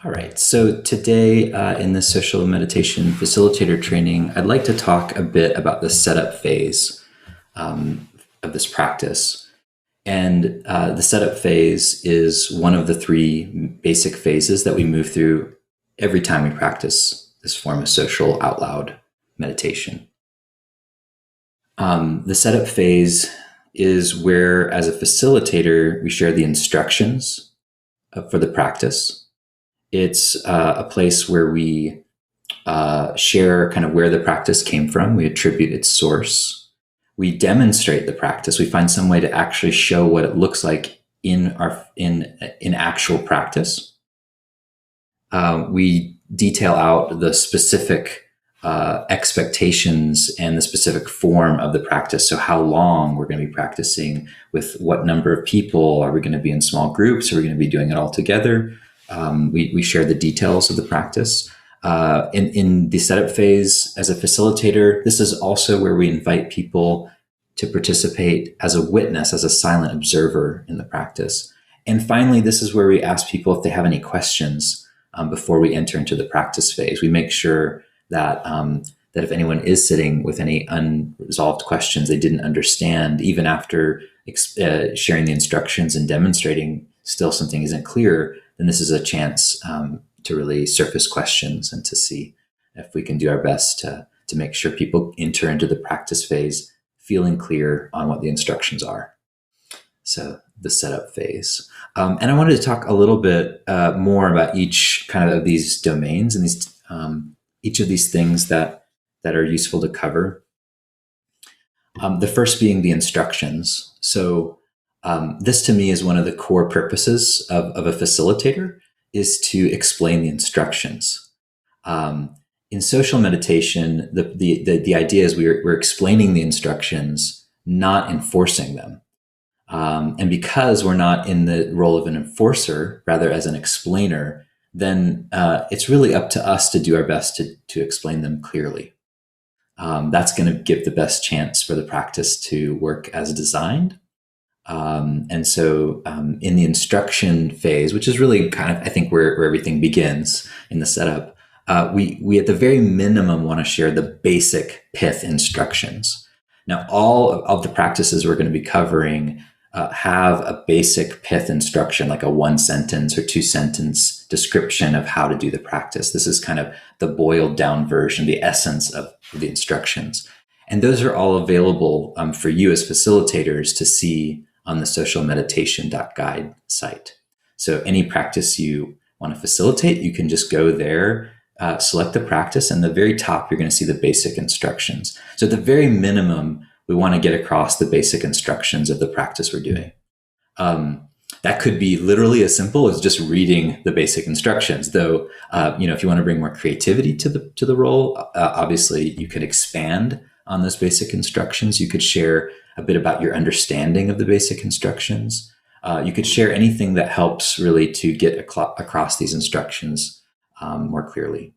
All right. So today, in the social meditation facilitator training, I'd like to talk a bit about the setup phase of this practice. And the setup phase is one of the three basic phases that we move through every time we practice this form of social out loud meditation. The setup phase is where, as a facilitator, we share the instructions for the practice. It's a place where we share kind of where the practice came from. We attribute its source. We demonstrate the practice. We find some way to actually show what it looks like in actual practice. We detail out the specific expectations and the specific form of the practice. So how long we're going to be practicing, with what number of people, are we going to be in small groups, are we going to be doing it all together? We share the details of the practice. In the setup phase, as a facilitator, this is also where we invite people to participate as a witness, as a silent observer in the practice. And finally, this is where we ask people if they have any questions before we enter into the practice phase. We make sure that if anyone is sitting with any unresolved questions they didn't understand, even after sharing the instructions and demonstrating, still something isn't clear, then this is a chance to really surface questions and to see if we can do our best to make sure people enter into the practice phase feeling clear on what the instructions are. So the setup phase. And I wanted to talk a little bit more about each kind of these domains and these each of these things that are useful to cover. The first being the instructions. So this to me is one of the core purposes of a facilitator, is to explain the instructions. In social meditation, the idea is we're explaining the instructions, not enforcing them. And because we're not in the role of an enforcer, rather as an explainer, then it's really up to us to do our best to explain them clearly. That's going to give the best chance for the practice to work as designed. And so in the instruction phase, which is really kind of, I think, where everything begins in the setup, we at the very minimum want to share the basic pith instructions. Now, all of the practices we're going to be covering have a basic pith instruction, like a 1-sentence or 2-sentence description of how to do the practice. This is kind of the boiled down version, the essence of the instructions. And those are all available for you as facilitators to see on the socialmeditation.guide site. So any practice you want to facilitate, you can just go there, select the practice, and at the very top, you're going to see the basic instructions. So at the very minimum, we want to get across the basic instructions of the practice we're doing. That could be literally as simple as just reading the basic instructions, though, if you want to bring more creativity to the role, obviously you could expand on those basic instructions. You could share a bit about your understanding of the basic instructions. You could share anything that helps really to get across these instructions more clearly.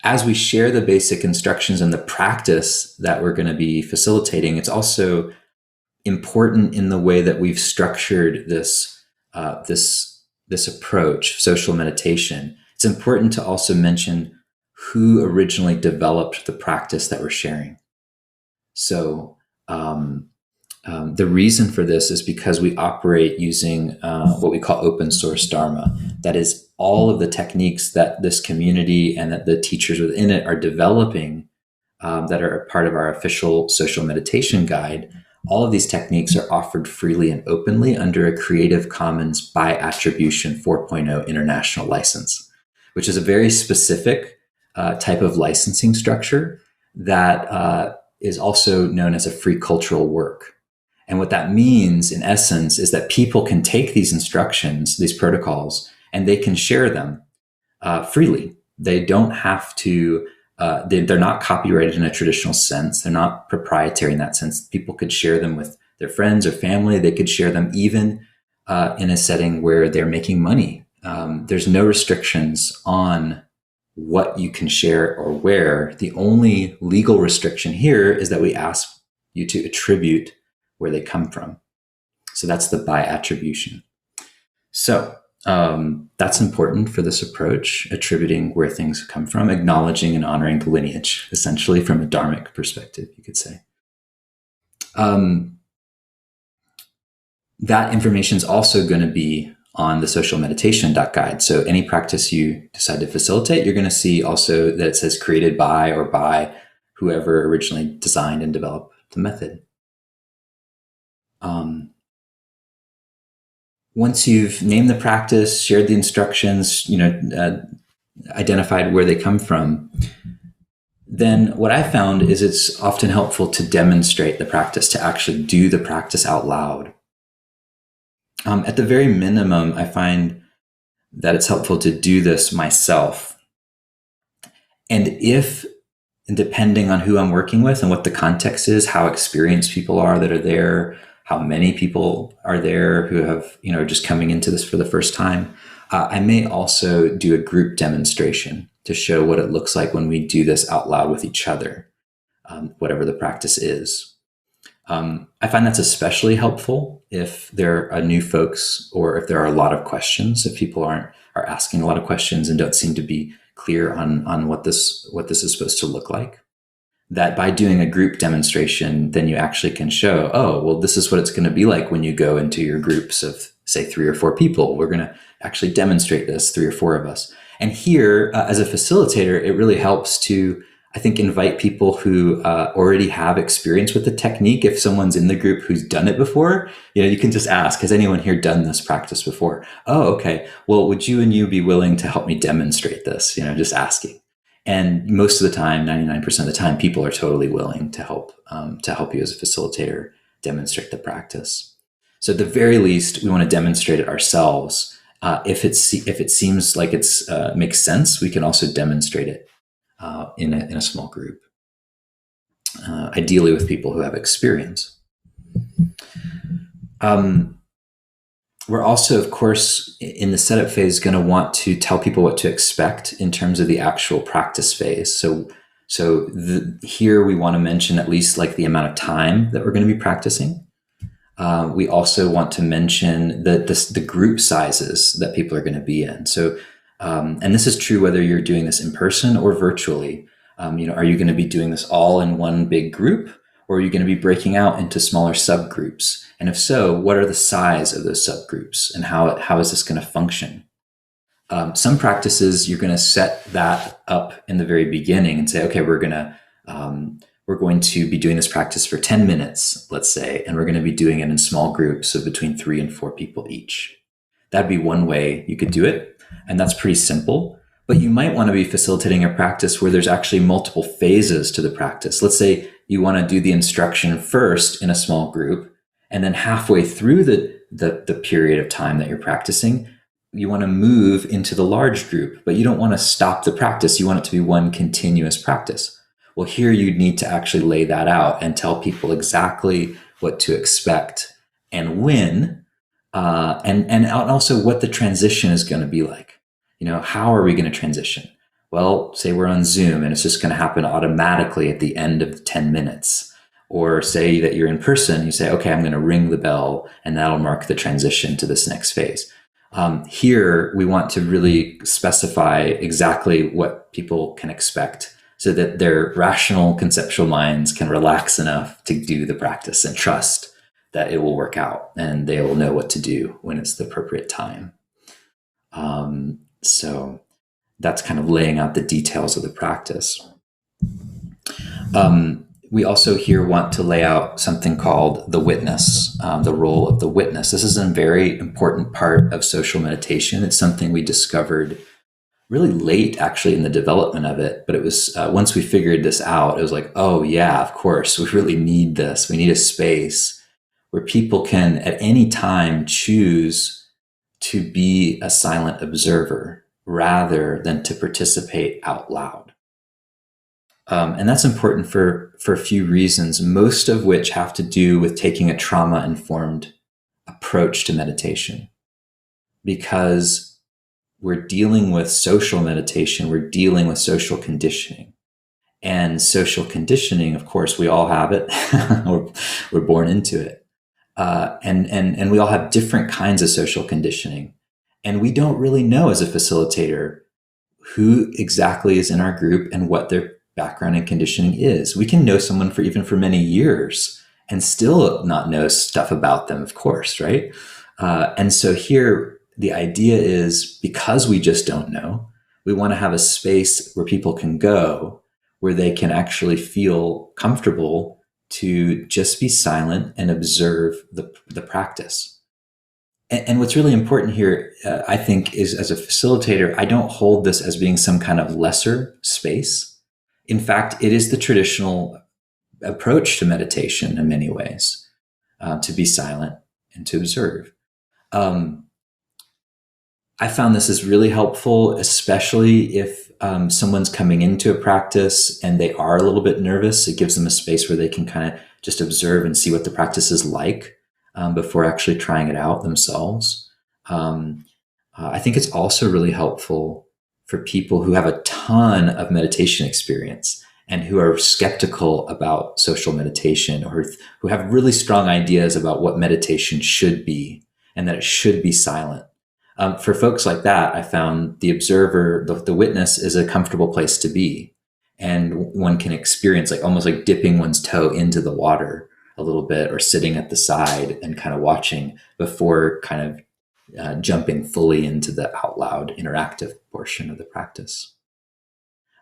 As we share the basic instructions and the practice that we're going to be facilitating, it's also important in the way that we've structured this approach, social meditation. It's important to also mention who originally developed the practice that we're sharing. So the reason for this is because we operate using what we call open source Dharma. That is, all of the techniques that this community and that the teachers within it are developing that are a part of our official social meditation guide. All of these techniques are offered freely and openly under a Creative Commons by Attribution 4.0 international license, which is a very specific type of licensing structure that is also known as a free cultural work. And what that means, in essence, is that people can take these instructions, these protocols, and they can share them freely. They don't have to, they're not copyrighted in a traditional sense. They're not proprietary in that sense. People could share them with their friends or family. They could share them even in a setting where they're making money. There's no restrictions on what you can share or where. The only legal restriction here is that we ask you to attribute where they come from. So that's the by attribution. So That's important for this approach, attributing where things come from, acknowledging and honoring the lineage, essentially from a dharmic perspective, you could say. That information is also going to be on the social meditation guide. So any practice you decide to facilitate, you're going to see also that it says created by or by whoever originally designed and developed the method. Once you've named the practice, shared the instructions, identified where they come from, then what I found is it's often helpful to demonstrate the practice, to actually do the practice out loud. At the very minimum, I find that it's helpful to do this myself. And depending on who I'm working with and what the context is, how experienced people are that are there, how many people are there who have, just coming into this for the first time, I may also do a group demonstration to show what it looks like when we do this out loud with each other, whatever the practice is. I find that's especially helpful if there are new folks or if there are a lot of questions, if people are asking a lot of questions and don't seem to be clear on what this is supposed to look like. That by doing a group demonstration, then you actually can show, oh, well, this is what it's going to be like when you go into your groups of, say, 3 or 4 people. We're going to actually demonstrate this, 3 or 4 of us. And here, as a facilitator, it really helps to, I think, invite people who already have experience with the technique. If someone's in the group who's done it before, you can just ask, has anyone here done this practice before? Oh, okay. Well, would you and you be willing to help me demonstrate this? Just asking. And most of the time, 99% of the time, people are totally willing to help you as a facilitator demonstrate the practice. So at the very least, we want to demonstrate it ourselves. If it seems like it's makes sense, we can also demonstrate it in a small group, ideally with people who have experience. We're also, of course, in the setup phase, going to want to tell people what to expect in terms of the actual practice phase. So here we want to mention at least like the amount of time that we're going to be practicing. We also want to mention the group sizes that people are going to be in. So, and this is true whether you're doing this in person or virtually. Are you going to be doing this all in one big group, or are you going to be breaking out into smaller subgroups? And if so, what are the size of those subgroups, and how is this going to function? Some practices, you're going to set that up in the very beginning and say, okay, we're going to be doing this practice for 10 minutes, let's say, and we're going to be doing it in small groups of between 3 and 4 people each. That'd be one way you could do it, and that's pretty simple. But you might want to be facilitating a practice where there's actually multiple phases to the practice. Let's say you want to do the instruction first in a small group, and then halfway through the period of time that you're practicing, you want to move into the large group, but you don't want to stop the practice. You want it to be one continuous practice. Well, here you'd need to actually lay that out and tell people exactly what to expect and when, and also what the transition is going to be like. How are we going to transition? Well, say we're on Zoom and it's just going to happen automatically at the end of 10 minutes. Or say that you're in person, you say, okay, I'm going to ring the bell and that'll mark the transition to this next phase. Here, we want to really specify exactly what people can expect so that their rational conceptual minds can relax enough to do the practice and trust that it will work out and they will know what to do when it's the appropriate time. So that's kind of laying out the details of the practice. We also here want to lay out something called the witness, the role of the witness. This is a very important part of social meditation. It's something we discovered really late, actually, in the development of it. But it was once we figured this out, it was like, oh yeah, of course, we really need this. We need a space where people can at any time choose to be a silent observer rather than to participate out loud. And that's important for a few reasons, most of which have to do with taking a trauma-informed approach to meditation. Because we're dealing with social meditation, we're dealing with social conditioning. And social conditioning, of course, we all have it. We're born into it. And we all have different kinds of social conditioning. And we don't really know as a facilitator who exactly is in our group and what their background and conditioning is. We can know someone for many years and still not know stuff about them, of course, right? And so here, the idea is, because we just don't know, we want to have a space where people can go, where they can actually feel comfortable to just be silent and observe the practice. And what's really important here, I think, is, as a facilitator, I don't hold this as being some kind of lesser space. In fact, it is the traditional approach to meditation in many ways, to be silent and to observe. I found this is really helpful, especially if someone's coming into a practice and they are a little bit nervous. It gives them a space where they can kind of just observe and see what the practice is like before actually trying it out themselves. I think it's also really helpful for people who have a ton of meditation experience and who are skeptical about social meditation, or who have really strong ideas about what meditation should be and that it should be silent. For folks like that, I found the observer, the witness, is a comfortable place to be. And one can experience, like, almost like dipping one's toe into the water a little bit, or sitting at the side and kind of watching before kind of jumping fully into the out loud interactive portion of the practice.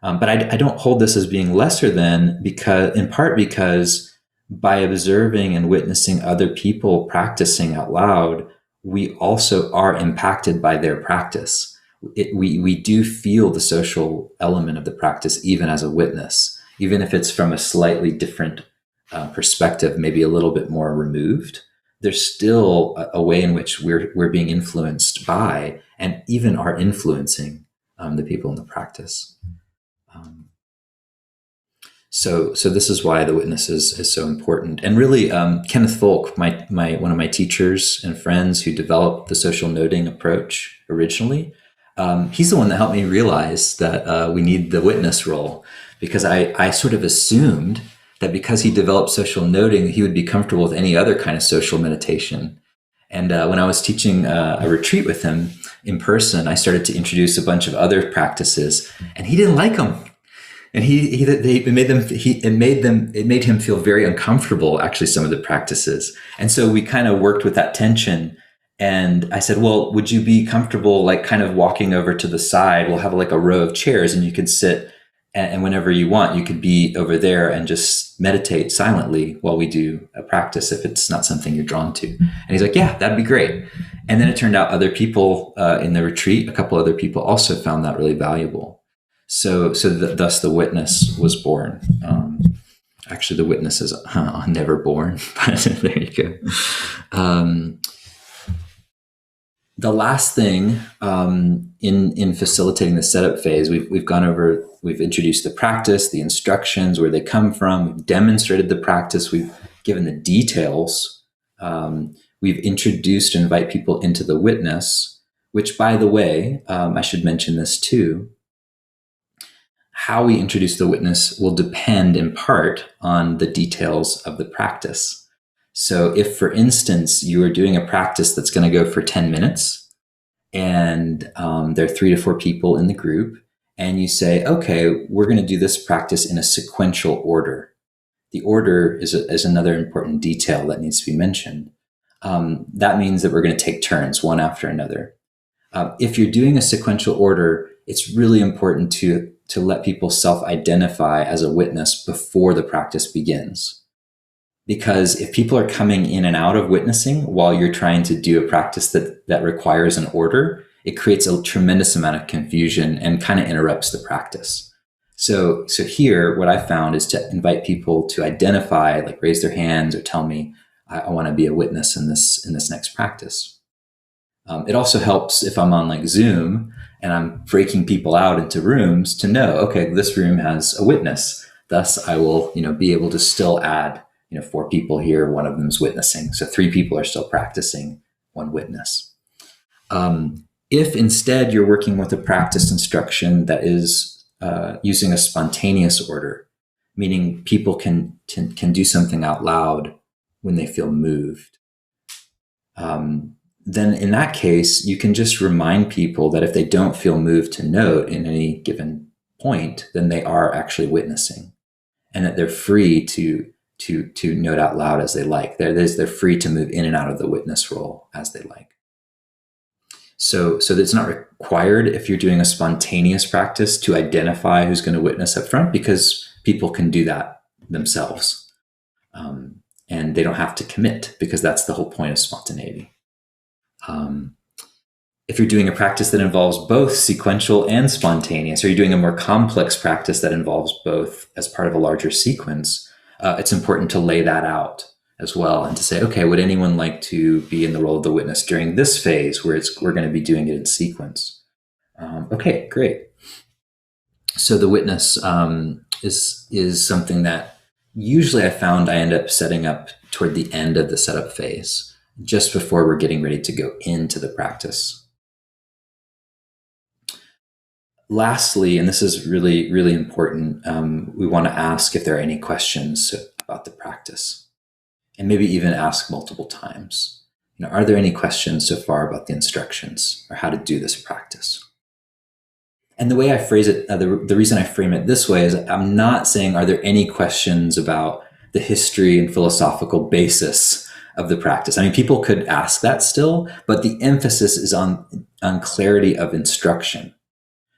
But I don't hold this as being lesser than, in part because by observing and witnessing other people practicing out loud, we also are impacted by their practice. We do feel the social element of the practice, even as a witness, even if it's from a slightly different perspective, maybe a little bit more removed. There's still a way in which we're being influenced by, and even are influencing the people in the practice. So this is why the witness is so important. And really, Kenneth Folk, one of my teachers and friends who developed the social noting approach originally, he's the one that helped me realize that we need the witness role, because I sort of assumed that because he developed social noting, he would be comfortable with any other kind of social meditation. And when I was teaching a retreat with him in person, I started to introduce a bunch of other practices, and he didn't like them. And it made him feel very uncomfortable, actually, some of the practices. And so we kind of worked with that tension. And I said, well, would you be comfortable, like, kind of walking over to the side? We'll have like a row of chairs, and you could sit, and whenever you want, you could be over there and just meditate silently while we do a practice, if it's not something you're drawn to. And he's like, yeah, that'd be great. And then it turned out other people in the retreat, a couple other people, also found that really valuable. So thus the witness was born. Actually, the witness is never born, but there you go. The last thing in facilitating the setup phase, we've introduced the practice, the instructions, where they come from. We've demonstrated the practice. We've given the details. We've introduced and invite people into the witness, which, by the way, I should mention this too. How we introduce the witness will depend in part on the details of the practice. So if, for instance, you are doing a practice that's going to go for 10 minutes, and there are 3 to 4 people in the group, and you say, okay, we're going to do this practice in a sequential order. The order is another important detail that needs to be mentioned. That means that we're going to take turns, one after another. If you're doing a sequential order, it's really important to let people self-identify as a witness before the practice begins. Because if people are coming in and out of witnessing while you're trying to do a practice that requires an order, it creates a tremendous amount of confusion and kind of interrupts the practice. So here, what I found is to invite people to identify, like raise their hands or tell me, I want to be a witness in this next practice. It also helps if I'm on like Zoom and I'm breaking people out into rooms to know, okay, this room has a witness. Thus, I will, be able to still add, 4 people here. One of them is witnessing. So 3 people are still practicing, 1 witness. If instead you're working with a practice instruction that is using a spontaneous order, meaning people can do something out loud when they feel moved, then in that case, you can just remind people that if they don't feel moved to note in any given point, then they are actually witnessing, and that they're free to note out loud as they like. They're free to move in and out of the witness role as they like. So it's not required if you're doing a spontaneous practice to identify who's going to witness up front, because people can do that themselves. And they don't have to commit, because that's the whole point of spontaneity. If you're doing a practice that involves both sequential and spontaneous, or you're doing a more complex practice that involves both as part of a larger sequence, it's important to lay that out as well, and to say, okay, would anyone like to be in the role of the witness during this phase where we're going to be doing it in sequence? Okay, great. So the witness is something that usually I found I end up setting up toward the end of the setup phase, just before we're getting ready to go into the practice. Lastly, and this is really, really important, we want to ask if there are any questions about the practice, and maybe even ask multiple times. Are there any questions so far about the instructions or how to do this practice? And the way I phrase it, the reason I frame it this way is I'm not saying, are there any questions about the history and philosophical basis of the practice? I mean, people could ask that still, but the emphasis is on clarity of instruction.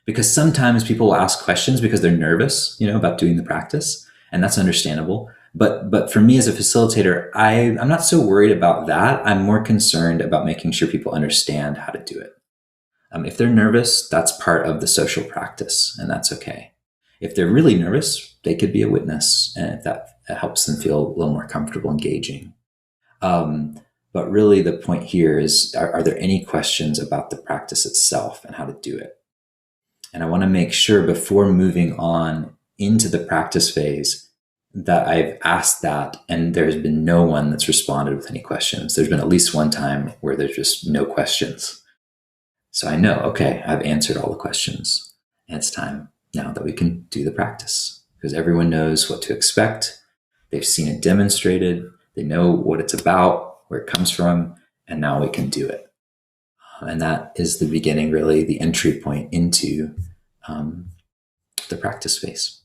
Because sometimes people will ask questions because they're nervous, about doing the practice, and that's understandable. But for me as a facilitator, I'm not so worried about that. I'm more concerned about making sure people understand how to do it. If they're nervous, that's part of the social practice, and that's okay. If they're really nervous, they could be a witness, and if that helps them feel a little more comfortable engaging. But really the point here is, are there any questions about the practice itself and how to do it? And I want to make sure before moving on into the practice phase that I've asked that, and there's been no one that's responded with any questions. There's been at least one time where there's just no questions. So I know, okay, I've answered all the questions, and it's time now that we can do the practice, because everyone knows what to expect. They've seen it demonstrated. They know what it's about, where it comes from, and now we can do it. And that is the beginning, really, the entry point into the practice phase.